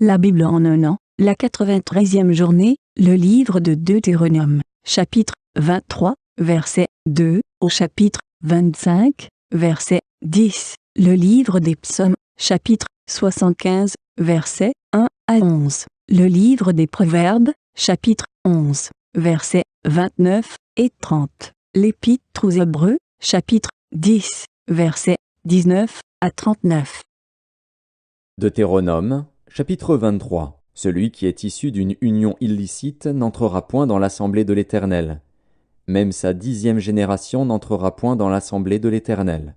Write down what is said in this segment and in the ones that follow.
La Bible en un an, la 93e journée, le livre de Deutéronome, chapitre 23, verset 2, au chapitre 25, verset 10, le livre des psaumes, chapitre 75, verset 1 à 11, le livre des proverbes, chapitre 11, versets 29 et 30, l'épître aux Hébreux, chapitre 10, versets 19 à 39. Deutéronome, chapitre 23. Celui qui est issu d'une union illicite n'entrera point dans l'assemblée de l'Éternel. Même sa 10e génération n'entrera point dans l'assemblée de l'Éternel.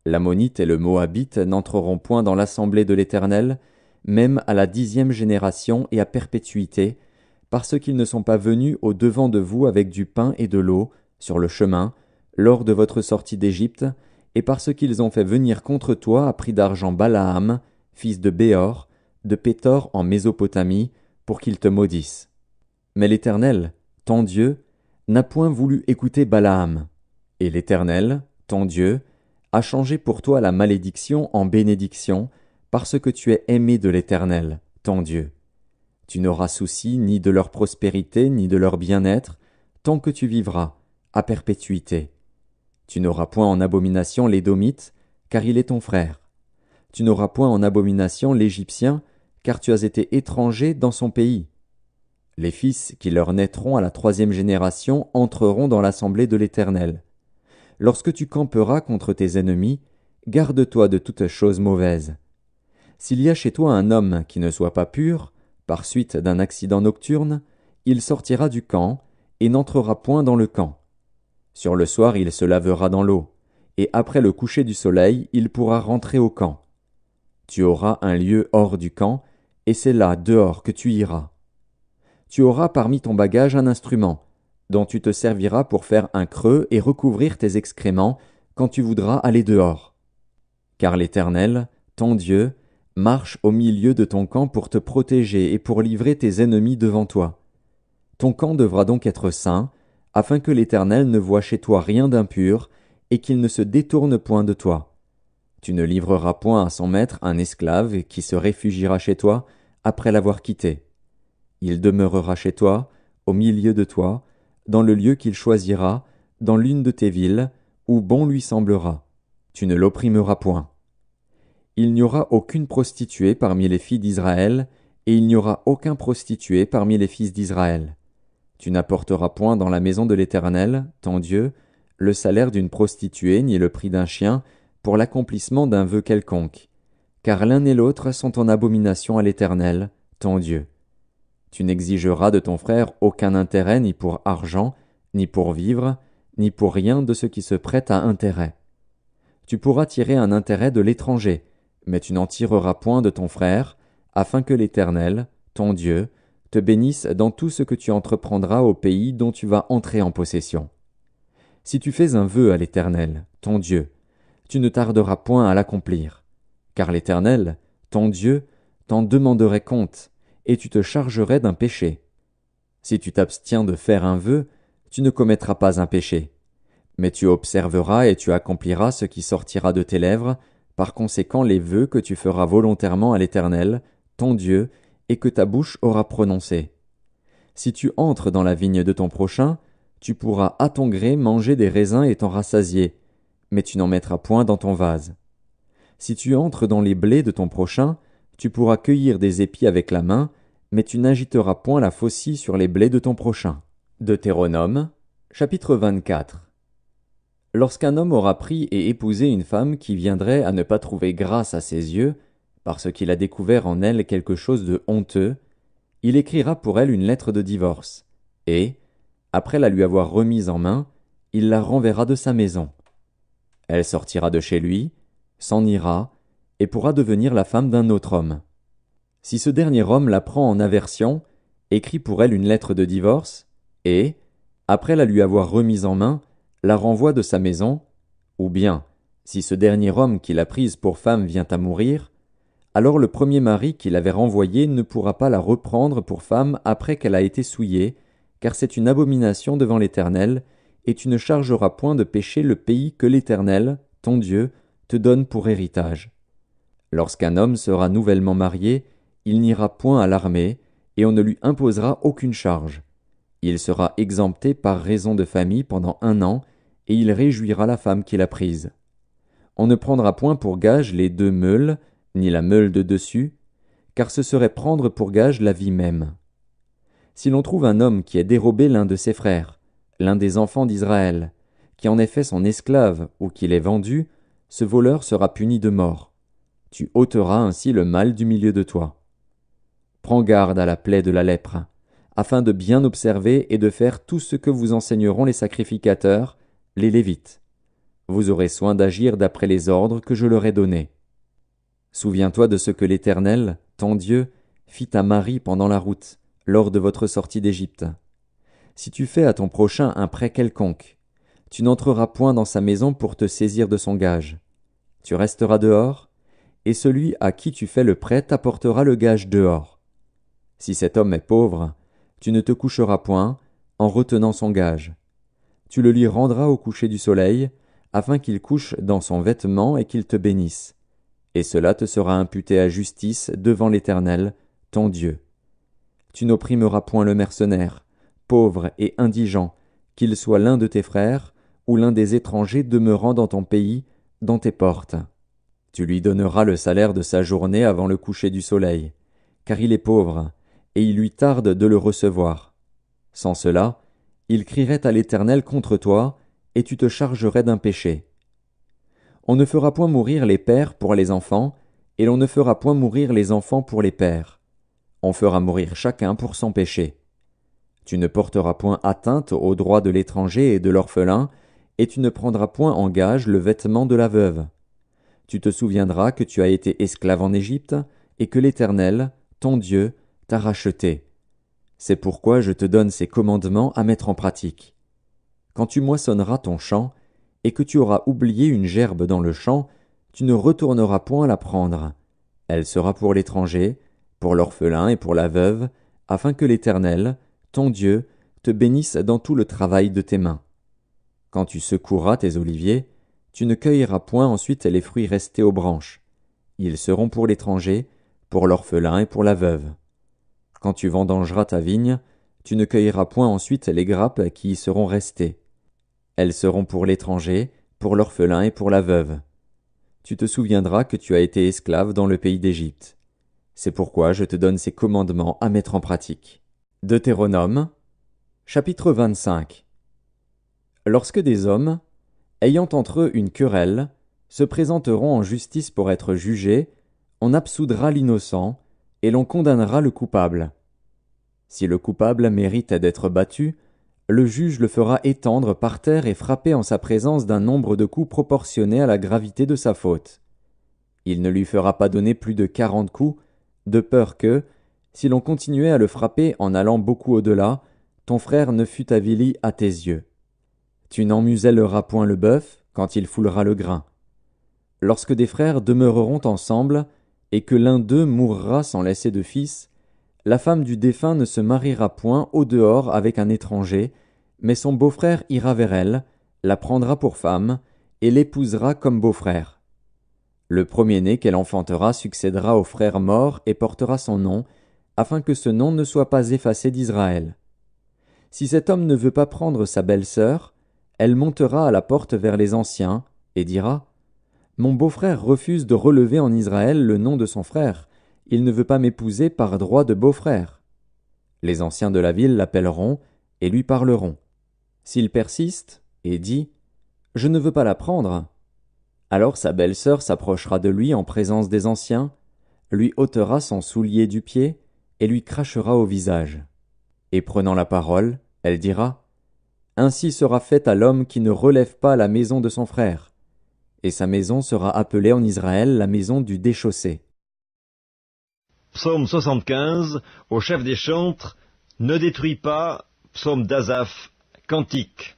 L'Ammonite et le Moabite n'entreront point dans l'assemblée de l'Éternel, même à la 10e génération et à perpétuité, parce qu'ils ne sont pas venus au devant de vous avec du pain et de l'eau, sur le chemin, lors de votre sortie d'Égypte, et parce qu'ils ont fait venir contre toi à prix d'argent Balaam, fils de Béor, de Pétor en Mésopotamie, pour qu'il te maudisse. Mais l'Éternel, ton Dieu, n'a point voulu écouter Balaam. Et l'Éternel, ton Dieu, a changé pour toi la malédiction en bénédiction, parce que tu es aimé de l'Éternel, ton Dieu. Tu n'auras souci ni de leur prospérité, ni de leur bien-être, tant que tu vivras, à perpétuité. Tu n'auras point en abomination l'Édomite, car il est ton frère. Tu n'auras point en abomination l'Égyptien, car tu as été étranger dans son pays. Les fils qui leur naîtront à la 3e génération entreront dans l'assemblée de l'Éternel. Lorsque tu camperas contre tes ennemis, garde-toi de toute chose mauvaise. S'il y a chez toi un homme qui ne soit pas pur, par suite d'un accident nocturne, il sortira du camp, et n'entrera point dans le camp. Sur le soir il se lavera dans l'eau, et après le coucher du soleil il pourra rentrer au camp. Tu auras un lieu hors du camp, et c'est là, dehors, que tu iras. Tu auras parmi ton bagage un instrument, dont tu te serviras pour faire un creux et recouvrir tes excréments quand tu voudras aller dehors. Car l'Éternel, ton Dieu, marche au milieu de ton camp pour te protéger et pour livrer tes ennemis devant toi. Ton camp devra donc être saint, afin que l'Éternel ne voie chez toi rien d'impur, et qu'il ne se détourne point de toi. Tu ne livreras point à son maître un esclave qui se réfugiera chez toi après l'avoir quitté. Il demeurera chez toi, au milieu de toi, dans le lieu qu'il choisira, dans l'une de tes villes, où bon lui semblera. Tu ne l'opprimeras point. Il n'y aura aucune prostituée parmi les filles d'Israël, et il n'y aura aucun prostitué parmi les fils d'Israël. Tu n'apporteras point dans la maison de l'Éternel, ton Dieu, le salaire d'une prostituée ni le prix d'un chien, pour l'accomplissement d'un vœu quelconque, car l'un et l'autre sont en abomination à l'Éternel, ton Dieu. Tu n'exigeras de ton frère aucun intérêt ni pour argent, ni pour vivre, ni pour rien de ce qui se prête à intérêt. Tu pourras tirer un intérêt de l'étranger, mais tu n'en tireras point de ton frère, afin que l'Éternel, ton Dieu, te bénisse dans tout ce que tu entreprendras au pays dont tu vas entrer en possession. Si tu fais un vœu à l'Éternel, ton Dieu, tu ne tarderas point à l'accomplir, car l'Éternel, ton Dieu, t'en demanderait compte, et tu te chargerais d'un péché. Si tu t'abstiens de faire un vœu, tu ne commettras pas un péché. Mais tu observeras et tu accompliras ce qui sortira de tes lèvres, par conséquent les vœux que tu feras volontairement à l'Éternel, ton Dieu, et que ta bouche aura prononcés. Si tu entres dans la vigne de ton prochain, tu pourras à ton gré manger des raisins et t'en rassasier, mais tu n'en mettras point dans ton vase. Si tu entres dans les blés de ton prochain, tu pourras cueillir des épis avec la main, mais tu n'agiteras point la faucille sur les blés de ton prochain. Deutéronome, chapitre 24. Lorsqu'un homme aura pris et épousé une femme qui viendrait à ne pas trouver grâce à ses yeux, parce qu'il a découvert en elle quelque chose de honteux, il écrira pour elle une lettre de divorce, et, après la lui avoir remise en main, il la renverra de sa maison. Elle sortira de chez lui, s'en ira, et pourra devenir la femme d'un autre homme. Si ce dernier homme la prend en aversion, écrit pour elle une lettre de divorce, et, après la lui avoir remise en main, la renvoie de sa maison, ou bien, si ce dernier homme qui l'a prise pour femme vient à mourir, alors le premier mari qui l'avait renvoyée ne pourra pas la reprendre pour femme après qu'elle a été souillée, car c'est une abomination devant l'Éternel, et tu ne chargeras point de péché le pays que l'Éternel, ton Dieu, te donne pour héritage. Lorsqu'un homme sera nouvellement marié, Il n'ira point à l'armée, et on ne lui imposera aucune charge. Il sera exempté par raison de famille pendant 1 an, et il réjouira la femme qu'il a prise. On ne prendra point pour gage les 2 meules, ni la meule de dessus, car ce serait prendre pour gage la vie même. Si l'on trouve un homme qui a dérobé l'un de ses frères, l'un des enfants d'Israël, qui en est fait son esclave ou qui l'ait vendu, ce voleur sera puni de mort. Tu ôteras ainsi le mal du milieu de toi. Prends garde à la plaie de la lèpre, afin de bien observer et de faire tout ce que vous enseigneront les sacrificateurs, les Lévites. Vous aurez soin d'agir d'après les ordres que je leur ai donnés. Souviens-toi de ce que l'Éternel, ton Dieu, fit à Marie pendant la route, lors de votre sortie d'Égypte. Si tu fais à ton prochain un prêt quelconque, tu n'entreras point dans sa maison pour te saisir de son gage. Tu resteras dehors, et celui à qui tu fais le prêt t'apportera le gage dehors. Si cet homme est pauvre, tu ne te coucheras point, en retenant son gage. Tu le lui rendras au coucher du soleil, afin qu'il couche dans son vêtement et qu'il te bénisse. Et cela te sera imputé à justice devant l'Éternel, ton Dieu. Tu n'opprimeras point le mercenaire, pauvre et indigent, qu'il soit l'un de tes frères, ou l'un des étrangers demeurant dans ton pays, dans tes portes. Tu lui donneras le salaire de sa journée avant le coucher du soleil, car il est pauvre, et il lui tarde de le recevoir. Sans cela, il crierait à l'Éternel contre toi, et tu te chargerais d'un péché. On ne fera point mourir les pères pour les enfants, et l'on ne fera point mourir les enfants pour les pères. On fera mourir chacun pour son péché. Tu ne porteras point atteinte aux droits de l'étranger et de l'orphelin, et tu ne prendras point en gage le vêtement de la veuve. Tu te souviendras que tu as été esclave en Égypte, et que l'Éternel, ton Dieu, t'a racheté. C'est pourquoi je te donne ces commandements à mettre en pratique. Quand tu moissonneras ton champ, et que tu auras oublié une gerbe dans le champ, tu ne retourneras point la prendre. Elle sera pour l'étranger, pour l'orphelin et pour la veuve, afin que l'Éternel, ton Dieu, te bénisse dans tout le travail de tes mains. Quand tu secoueras tes oliviers, tu ne cueilleras point ensuite les fruits restés aux branches. Ils seront pour l'étranger, pour l'orphelin et pour la veuve. Quand tu vendangeras ta vigne, tu ne cueilleras point ensuite les grappes qui y seront restées. Elles seront pour l'étranger, pour l'orphelin et pour la veuve. Tu te souviendras que tu as été esclave dans le pays d'Égypte. C'est pourquoi je te donne ces commandements à mettre en pratique. Deutéronome, chapitre 25. Lorsque des hommes, ayant entre eux une querelle, se présenteront en justice pour être jugés, on absoudra l'innocent, et l'on condamnera le coupable. Si le coupable mérite d'être battu, le juge le fera étendre par terre et frapper en sa présence d'un nombre de coups proportionné à la gravité de sa faute. Il ne lui fera pas donner plus de 40 coups, de peur que, si l'on continuait à le frapper en allant beaucoup au-delà, ton frère ne fût avili à tes yeux. Tu n'en muselleras point le bœuf quand il foulera le grain. Lorsque des frères demeureront ensemble, et que l'un d'eux mourra sans laisser de fils, la femme du défunt ne se mariera point au dehors avec un étranger, mais son beau-frère ira vers elle, la prendra pour femme, et l'épousera comme beau-frère. Le premier-né qu'elle enfantera succédera au frère mort et portera son nom, afin que ce nom ne soit pas effacé d'Israël. Si cet homme ne veut pas prendre sa belle-sœur, elle montera à la porte vers les anciens, et dira « Mon beau-frère refuse de relever en Israël le nom de son frère, il ne veut pas m'épouser par droit de beau-frère. » Les anciens de la ville l'appelleront et lui parleront. S'il persiste et dit « Je ne veux pas la prendre », alors sa belle-sœur s'approchera de lui en présence des anciens, lui ôtera son soulier du pied et lui crachera au visage. Et prenant la parole, elle dira « Ainsi sera fait à l'homme qui ne relève pas la maison de son frère. » Et sa maison sera appelée en Israël la maison du déchaussé. Psaume 75, au chef des chantres, ne détruis pas, psaume d'Asaph, cantique.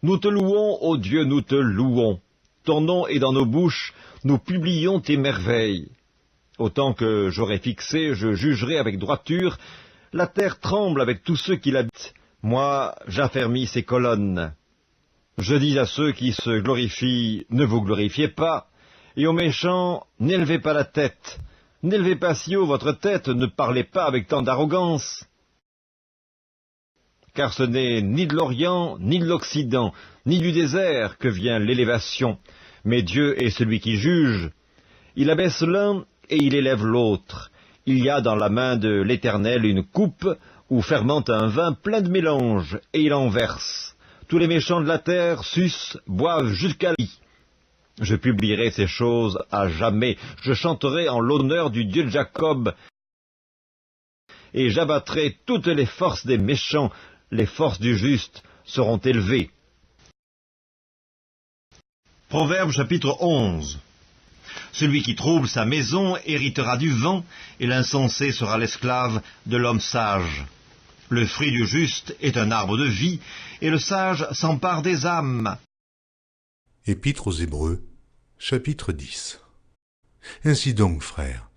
Nous te louons, ô Dieu, nous te louons. Ton nom est dans nos bouches, nous publions tes merveilles. Autant que j'aurai fixé, je jugerai avec droiture, la terre tremble avec tous ceux qui l'habitent. Moi, j'affermis ses colonnes. Je dis à ceux qui se glorifient, ne vous glorifiez pas, et aux méchants, n'élevez pas la tête. N'élevez pas si haut votre tête, ne parlez pas avec tant d'arrogance. Car ce n'est ni de l'Orient, ni de l'Occident, ni du désert que vient l'élévation, mais Dieu est celui qui juge. Il abaisse l'un et il élève l'autre. Il y a dans la main de l'Éternel une coupe où fermente un vin plein de mélange, et il en verse. Tous les méchants de la terre sucent, boivent jusqu'à lui. Je publierai ces choses à jamais, je chanterai en l'honneur du Dieu de Jacob, et j'abattrai toutes les forces des méchants, les forces du juste seront élevées. Proverbe chapitre 11. Celui qui trouble sa maison héritera du vent, et l'insensé sera l'esclave de l'homme sage. Le fruit du juste est un arbre de vie, et le sage s'empare des âmes. Épître aux Hébreux, chapitre 10. Ainsi donc, frères,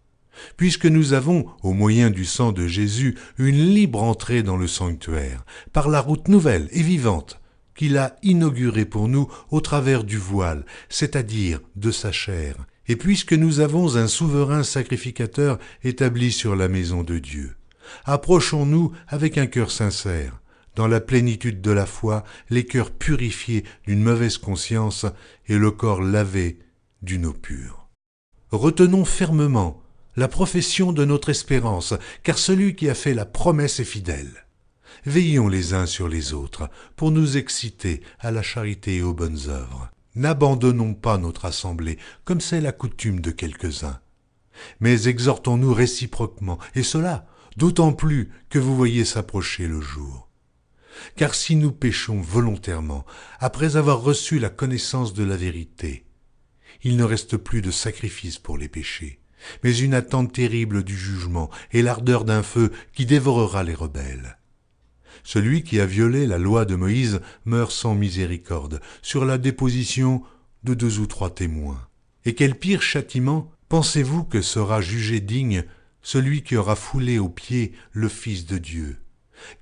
puisque nous avons, au moyen du sang de Jésus, une libre entrée dans le sanctuaire, par la route nouvelle et vivante, qu'il a inaugurée pour nous au travers du voile, c'est-à-dire de sa chair, et puisque nous avons un souverain sacrificateur établi sur la maison de Dieu, approchons-nous avec un cœur sincère, dans la plénitude de la foi, les cœurs purifiés d'une mauvaise conscience et le corps lavé d'une eau pure. Retenons fermement la profession de notre espérance, car celui qui a fait la promesse est fidèle. Veillons les uns sur les autres, pour nous exciter à la charité et aux bonnes œuvres. N'abandonnons pas notre assemblée, comme c'est la coutume de quelques-uns. Mais exhortons-nous réciproquement, et cela d'autant plus que vous voyez s'approcher le jour. Car si nous péchons volontairement, après avoir reçu la connaissance de la vérité, il ne reste plus de sacrifice pour les péchés, mais une attente terrible du jugement et l'ardeur d'un feu qui dévorera les rebelles. Celui qui a violé la loi de Moïse meurt sans miséricorde, sur la déposition de 2 ou 3 témoins. Et quel pire châtiment pensez-vous que sera jugé digne celui qui aura foulé aux pieds le Fils de Dieu,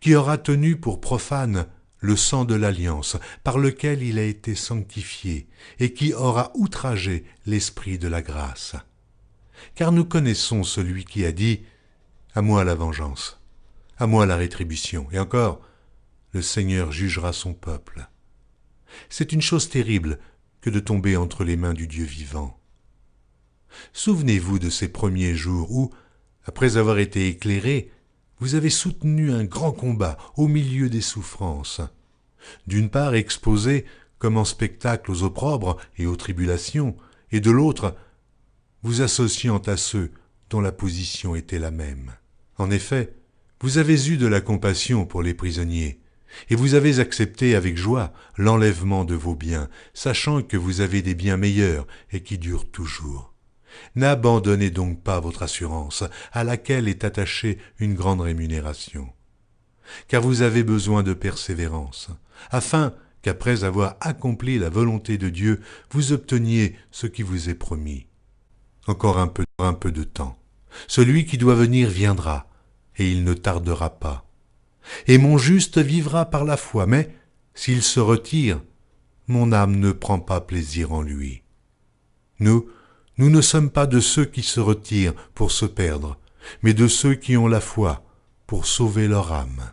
qui aura tenu pour profane le sang de l'alliance par lequel il a été sanctifié, et qui aura outragé l'Esprit de la grâce. Car nous connaissons celui qui a dit « À moi la vengeance, à moi la rétribution », et encore « Le Seigneur jugera son peuple ». C'est une chose terrible que de tomber entre les mains du Dieu vivant. Souvenez-vous de ces premiers jours où, après avoir été éclairés, vous avez soutenu un grand combat au milieu des souffrances. D'une part exposé comme en spectacle aux opprobres et aux tribulations, et de l'autre, vous associant à ceux dont la position était la même. En effet, vous avez eu de la compassion pour les prisonniers, et vous avez accepté avec joie l'enlèvement de vos biens, sachant que vous avez des biens meilleurs et qui durent toujours. N'abandonnez donc pas votre assurance, à laquelle est attachée une grande rémunération. Car vous avez besoin de persévérance, afin qu'après avoir accompli la volonté de Dieu, vous obteniez ce qui vous est promis. Encore un peu de temps. Celui qui doit venir viendra, et il ne tardera pas. Et mon juste vivra par la foi, mais s'il se retire, mon âme ne prend pas plaisir en lui. Nous ne sommes pas de ceux qui se retirent pour se perdre, mais de ceux qui ont la foi pour sauver leur âme.